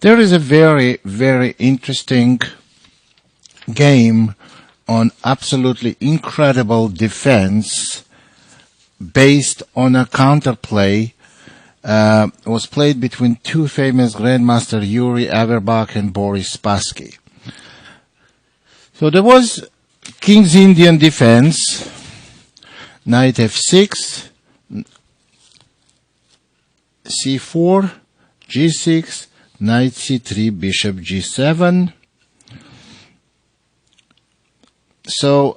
There is a very, very interesting game on absolutely incredible defense based on a counterplay. Was played between two famous Grandmasters, Yuri, Averbach, and Boris, Spassky. So there was King's Indian defense, knight f6, c4, g6, knight c3, bishop g7. So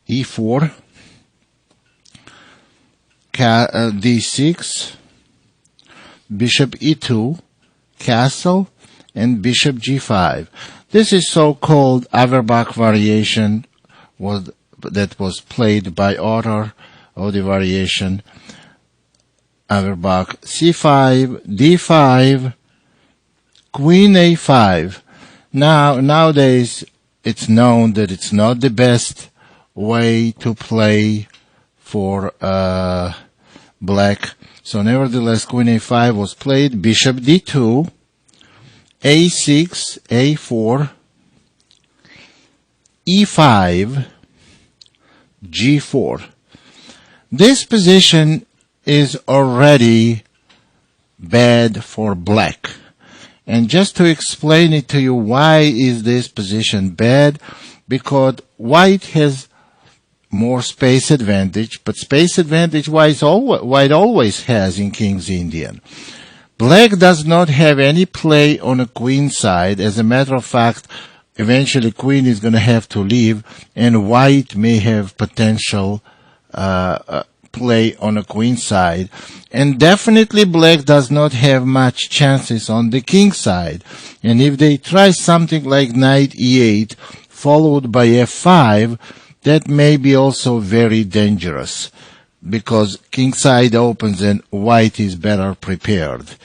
e4, d6, bishop e2, castle, and bishop g5. This is so-called Averbach variation that was played by author of the variation Averbach. c5, d5, queen a5. Nowadays, it's known that it's not the best way to play for black. So nevertheless, queen a5 was played, bishop d2, a6, a4, e5, g4. This position is already bad for black. And just to explain it to you, why is this position bad? Because white has more space advantage, but space advantage white always has in King's Indian. Black does not have any play on a queen side. As a matter of fact, eventually queen is going to have to leave, and white may have potential play on a queen side. And definitely black does not have much chances on the king side. And if they try something like knight e8 followed by f5, that may be also very dangerous, because king side opens and white is better prepared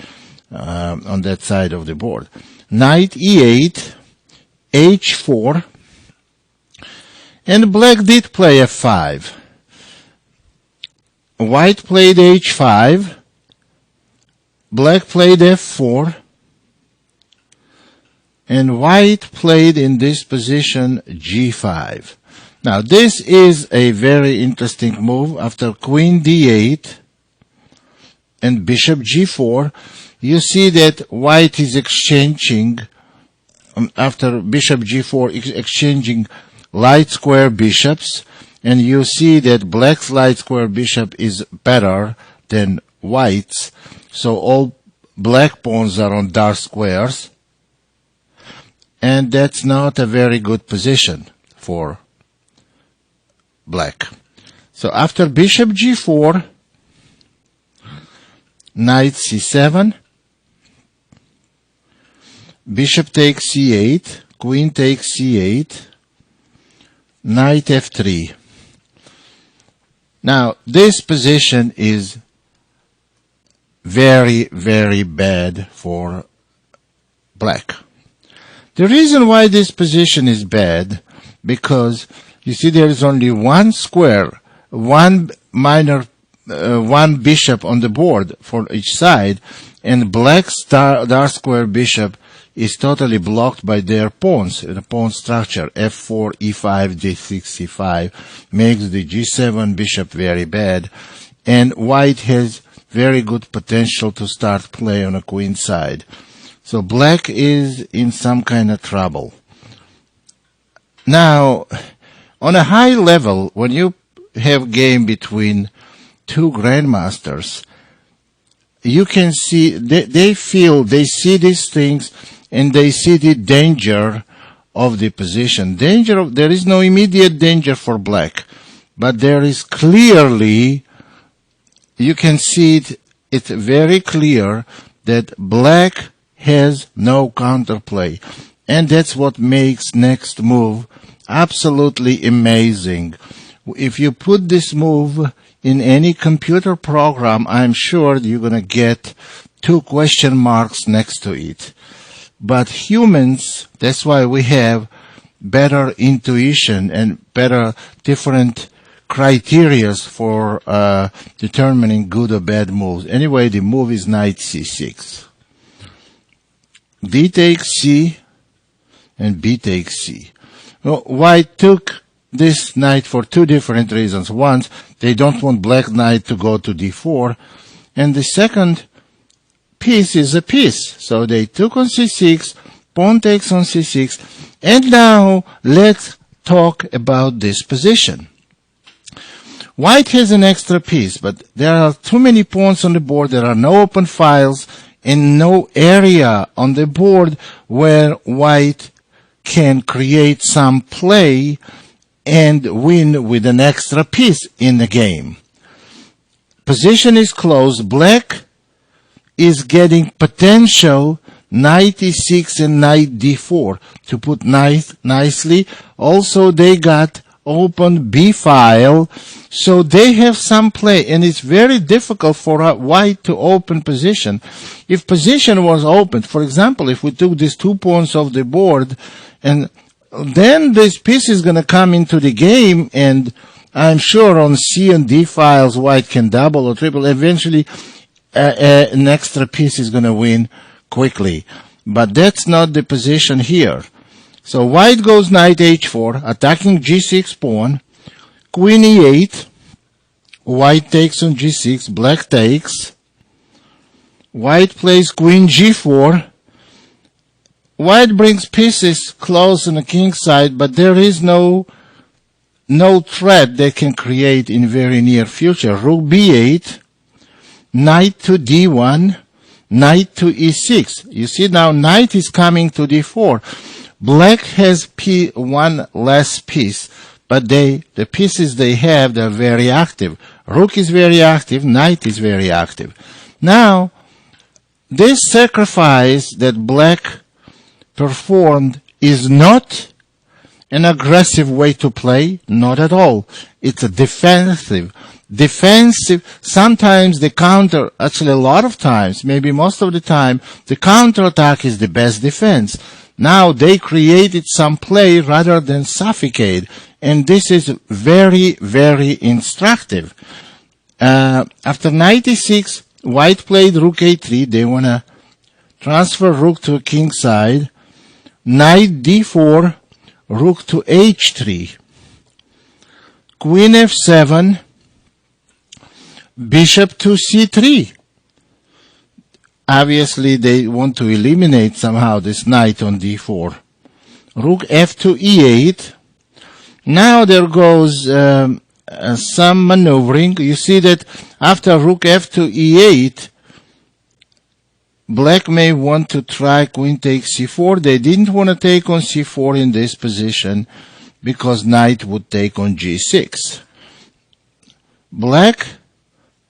on that side of the board. Knight e8, h4, and black did play f5. White played h5, black played f4, and white played in this position g5. Now, this is a very interesting move. After queen d8 and bishop g4, you see that white is exchanging, after bishop g4, exchanging light square bishops, and you see that black's light square bishop is better than white's, so all black pawns are on dark squares, and that's not a very good position for black. So after bishop g4, knight c7, bishop takes c8, queen takes c8, knight f3. Now, this position is very, very bad for black. The reason why this position is bad, because you see there is only one square, one bishop on the board for each side, and black's dark square bishop is totally blocked by their pawns. The pawn structure, f4, e5, d6, c5, makes the g7 bishop very bad, and white has very good potential to start play on a queen side. So black is in some kind of trouble. Now, on a high level, when you have game between two grandmasters, you can see, they see these things, and they see the danger of the position. There is no immediate danger for black, but there is clearly, you can see it's very clear that black has no counterplay. And that's what makes next move absolutely amazing. If you put this move in any computer program, I'm sure you're going to get 2 question marks next to it. But humans, that's why we have better intuition and better different criteria for determining good or bad moves. Anyway, the move is knight c6. D takes C, and B takes C. Well, white took this knight for two different reasons. One, they don't want black knight to go to D4, and the second piece is a piece. So they took on C6, pawn takes on C6, and now let's talk about this position. White has an extra piece, but there are too many pawns on the board. There are no open files and no area on the board where white can create some play and win with an extra piece in the game. Position is closed. Black is getting potential knight e6 and knight d4 to put nicely. Also, they got open b file, so they have some play, and it's very difficult for white to open position. If position was opened, for example, if we took these 2 pawns off the board, and then this piece is going to come into the game, and I'm sure on C and D files white can double or triple. Eventually an extra piece is going to win quickly, but that's not the position here. So white goes knight h4, attacking g6 pawn, queen e8, white takes on g6, black takes, white plays queen g4, white brings pieces close on the king side, but there is no threat they can create in very near future. Rook b8, knight to d1, knight to e6. You see now knight is coming to d4. Black has one less piece, but the pieces they have, they're very active. Rook is very active, knight is very active. Now, this sacrifice that black performed is not an aggressive way to play, not at all. It's a defensive. Sometimes the counter, actually a lot of times, maybe most of the time, the counterattack is the best defense. Now they created some play rather than suffocate, and this is very, very instructive. After knight e6, white played rook a3. They want to transfer rook to king side. Knight d4, rook to h3. Queen f7, bishop to c3. Obviously, they want to eliminate somehow this knight on d4. Rook f to e8. Now there goes some maneuvering. You see that after rook f to e8, black may want to try queen takes c4. They didn't want to take on c4 in this position because knight would take on g6. Black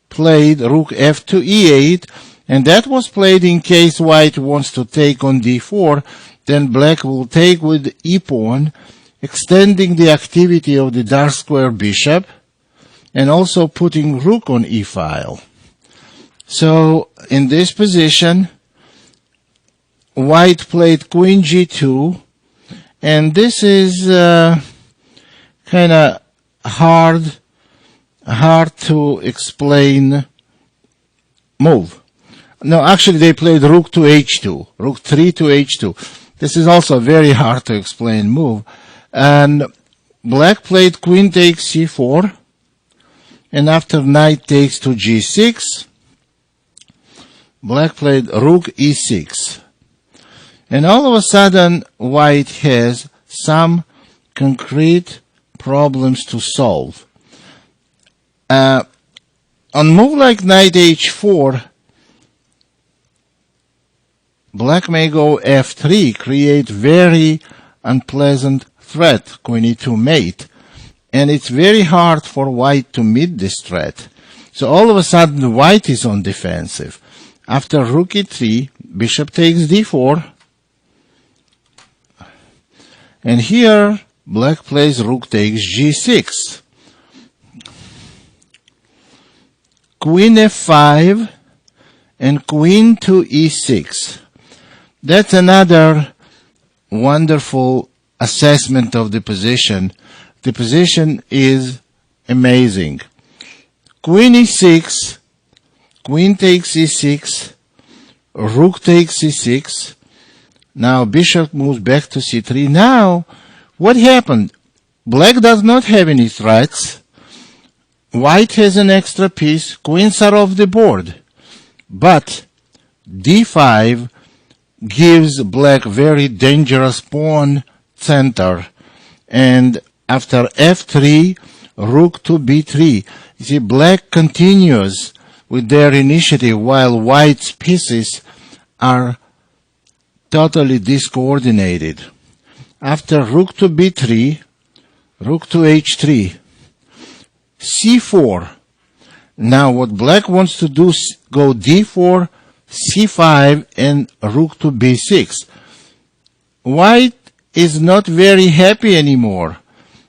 played rook f to e8, and that was played in case white wants to take on d4. Then black will take with e-pawn, extending the activity of the dark square bishop, and also putting rook on e-file. So in this position, white played queen g2, and this is kind of hard to explain move. No, actually they played rook to h2, rook 3 to h2. This is also a very hard to explain move. And black played queen takes c4, and after knight takes to g6, black played rook e6. And all of a sudden, white has some concrete problems to solve. On move like knight h4, black may go f3, create very unpleasant threat, queen e2 mate. And it's very hard for white to meet this threat. So all of a sudden, white is on defensive. After rook e3, bishop takes d4. And here, black plays rook takes g6. Queen f5 and queen to e6. That's another wonderful assessment of the position. The position is amazing. Queen e6, queen takes e6, rook takes e6, Now bishop moves back to c3. Now, what happened? Black does not have any threats. White has an extra piece. Queens are off the board. But d5 gives black very dangerous pawn center. And after f3, rook to b3. You see, black continues with their initiative while white's pieces are totally discoordinated. After rook to b3, rook to h3, c4. Now what black wants to do is go d4, c5, and rook to b6. White is not very happy anymore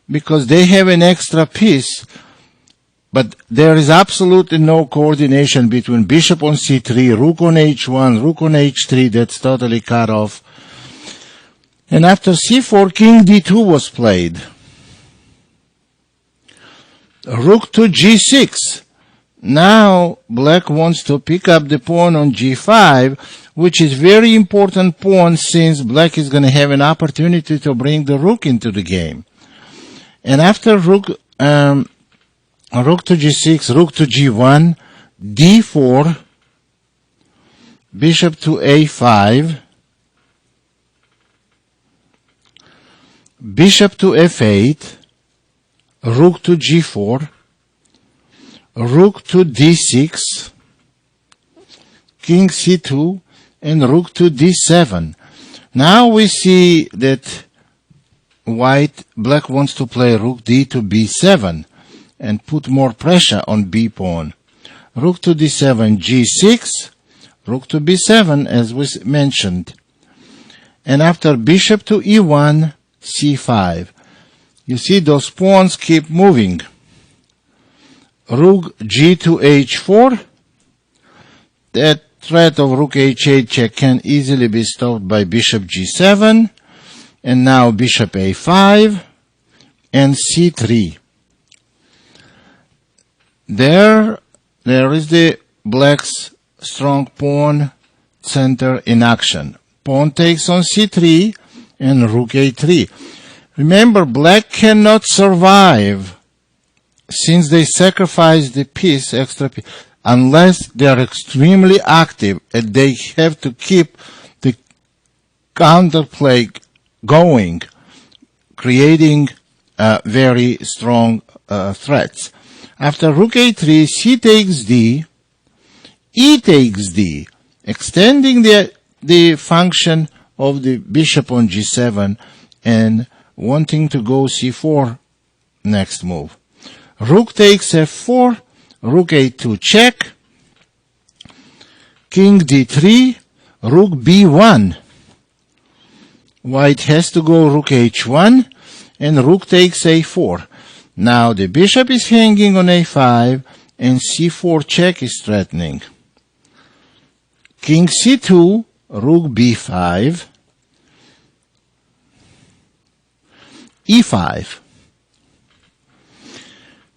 because they have an extra piece, but there is absolutely no coordination between bishop on c3, rook on h1, rook on h3. That's totally cut off. And after c4, king d2 was played. Rook to g6. Now black wants to pick up the pawn on g5, which is very important pawn since black is going to have an opportunity to bring the rook into the game. And after rook to g6, rook to g1, d4, bishop to a5, bishop to f8, rook to g4, rook to d6, king c2, and rook to d7. Now we see that black wants to play rook d to b7 and put more pressure on b pawn. Rook to d7, g6, rook to b7 as was mentioned. And after bishop to e1, c5. You see those pawns keep moving. Rook g to h4. That threat of rook h8 check can easily be stopped by bishop g7. And now bishop a5 and c3. There is the black's strong pawn center in action. Pawn takes on c3 and rook a3. Remember, black cannot survive since they sacrifice the piece, extra piece, unless they are extremely active and they have to keep the counterplay going, creating very strong threats. After rook a3, c takes d, e takes d, extending the function of the bishop on g7 and wanting to go c4 next move. Rook takes f4, rook a2 check, king d3, rook b1. White has to go rook h1 and rook takes a4. Now the bishop is hanging on a5 and c4 check is threatening. King c2, rook b5, e5.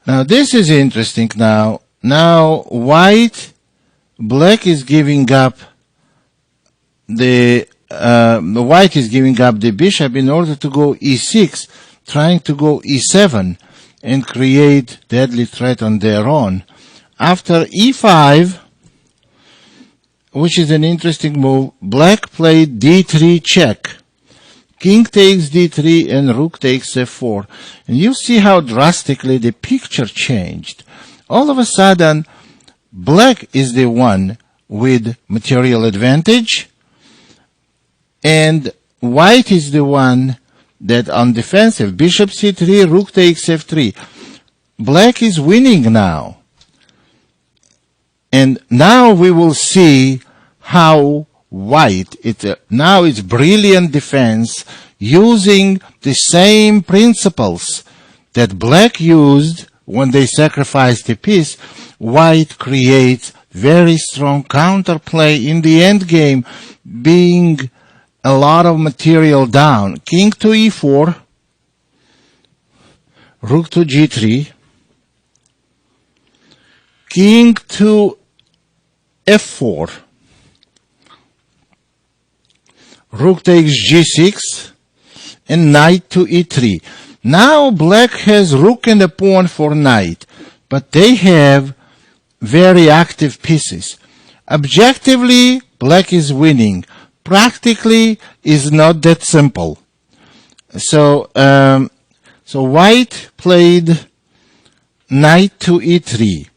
Now this is interesting now. Now black is giving up white is giving up the bishop in order to go e6, trying to go e7 and create deadly threat on their own. After e5, which is an interesting move, black played d3 check. King takes d3 and rook takes f4. And you see how drastically the picture changed. All of a sudden, black is the one with material advantage, and white is the one that on defensive. Bishop c3, rook takes f3. Black is winning now. And now we will see how white, now it's brilliant defense using the same principles that black used when they sacrificed a piece. White creates very strong counterplay in the endgame, being a lot of material down. King to e4, rook to g3, king to f4, rook takes g6, and knight to e3. Now black has rook and a pawn for knight, but they have very active pieces. Objectively, black is winning. Practically, is not that simple. So white played knight to e3.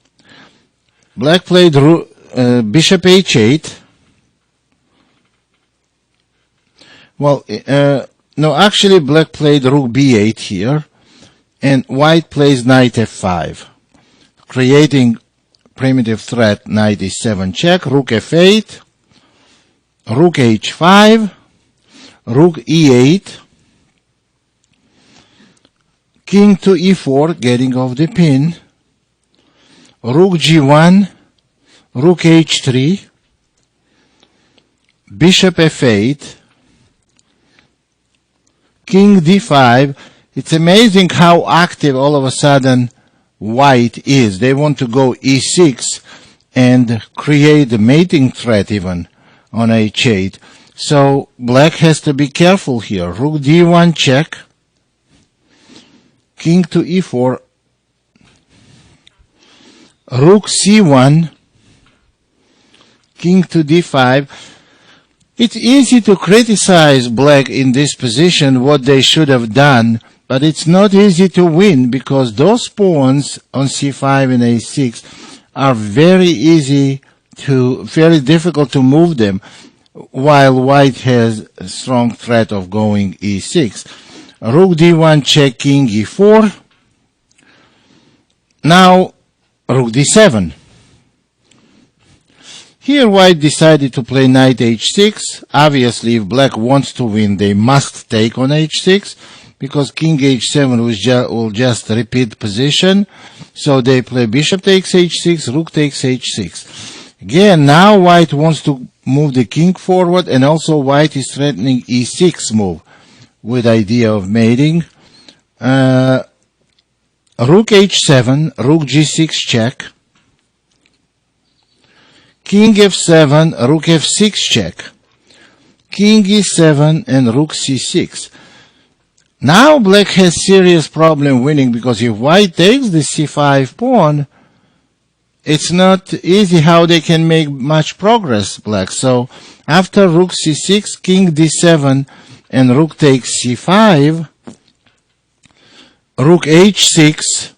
Black played bishop h8. Well, no, actually black played rook b8 here, and white plays knight f5, creating primitive threat knight e7 check, rook f8, rook h5, rook e8, king to e4, getting off the pin, rook g1, rook h3, bishop f8, king d5. It's amazing how active all of a sudden white is. They want to go e6 and create a mating threat even on h8. So black has to be careful here. Rook d1 check, king to e4, rook c1, king to d5. It's easy to criticize black in this position, what they should have done, but it's not easy to win because those pawns on c5 and a6 are very difficult to move them, while white has a strong threat of going e6. Rook d1 check, king e4. Now rook d7. Here white decided to play knight h6. Obviously, if black wants to win, they must take on h6, because king h7 will just repeat position. So they play bishop takes h6, rook takes h6. Again, now white wants to move the king forward, and also white is threatening e6 move with idea of mating. Rook h7, rook g6 check, king f7, rook f6 check, king e7, and rook c6. Now black has serious problem winning, because if white takes the c5 pawn, it's not easy how they can make much progress, black. So after rook c6, king d7, and rook takes c5, rook h6,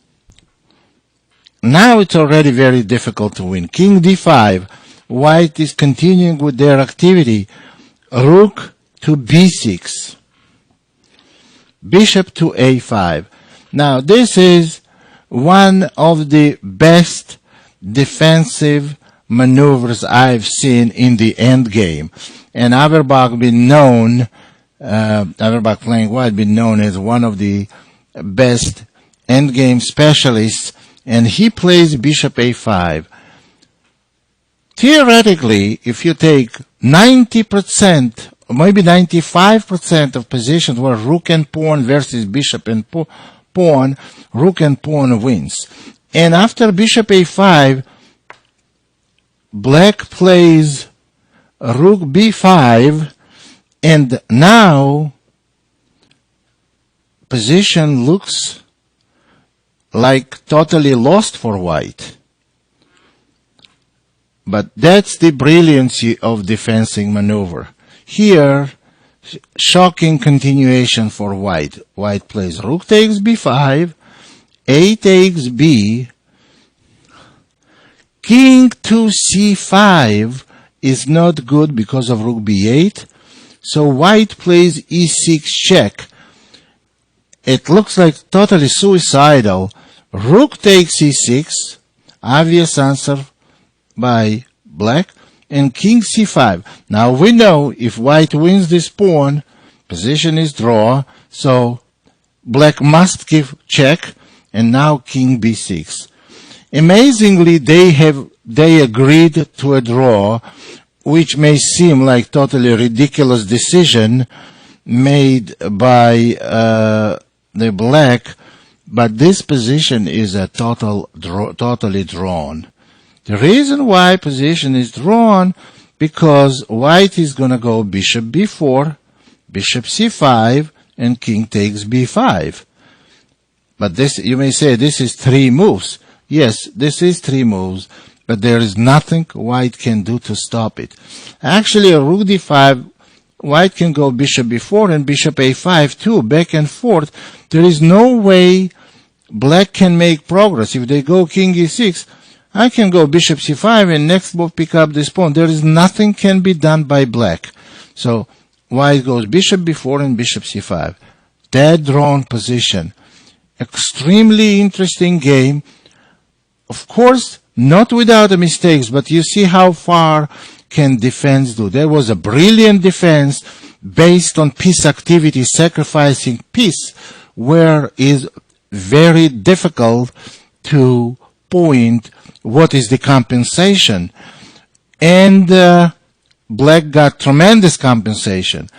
now it's already very difficult to win. King d5, white is continuing with their activity. Rook to b6, bishop to a5. Now this is one of the best defensive maneuvers I've seen in the endgame. And Averbach been known, Averbach playing white, been known as one of the best endgame specialists, and he plays bishop a5. Theoretically, if you take 90%, or maybe 95% of positions where rook and pawn versus bishop and pawn, rook and pawn wins. And after bishop a5, black plays rook b5, and now position looks like totally lost for white. But that's the brilliancy of defending maneuver. Here, shocking continuation for white. White plays rook takes b5, a takes b, king to c5 is not good because of rook b8, so white plays e6 check. It looks like totally suicidal. Rook takes e6, obvious answer by black, and king c5. Now we know if white wins this pawn, position is draw, so black must give check, and now king b6. Amazingly, they agreed to a draw, which may seem like totally ridiculous decision made by the black, but this position is a totally drawn. The reason why position is drawn, because white is going to go bishop b4, bishop c5, and king takes b5. But this, you may say, this is 3 moves. Yes, this is 3 moves, but there is nothing white can do to stop it. Actually, a rook d5, white can go bishop b4 and bishop a5 too, back and forth. There is no way black can make progress. If they go king e6, I can go bishop c5 and next move pick up this pawn. There is nothing can be done by black. So white goes bishop b4 and bishop c5. Dead drawn position. Extremely interesting game. Of course, not without the mistakes, but you see how far can defense do. There was a brilliant defense based on piece activity, sacrificing piece, where is very difficult to point what is the compensation. And black got tremendous compensation.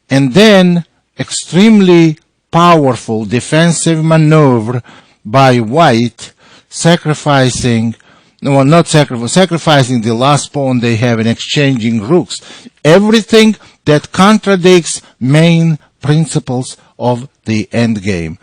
And then extremely powerful defensive maneuver by white, sacrificing the last pawn they have in exchanging rooks. Everything that contradicts main principles of the endgame.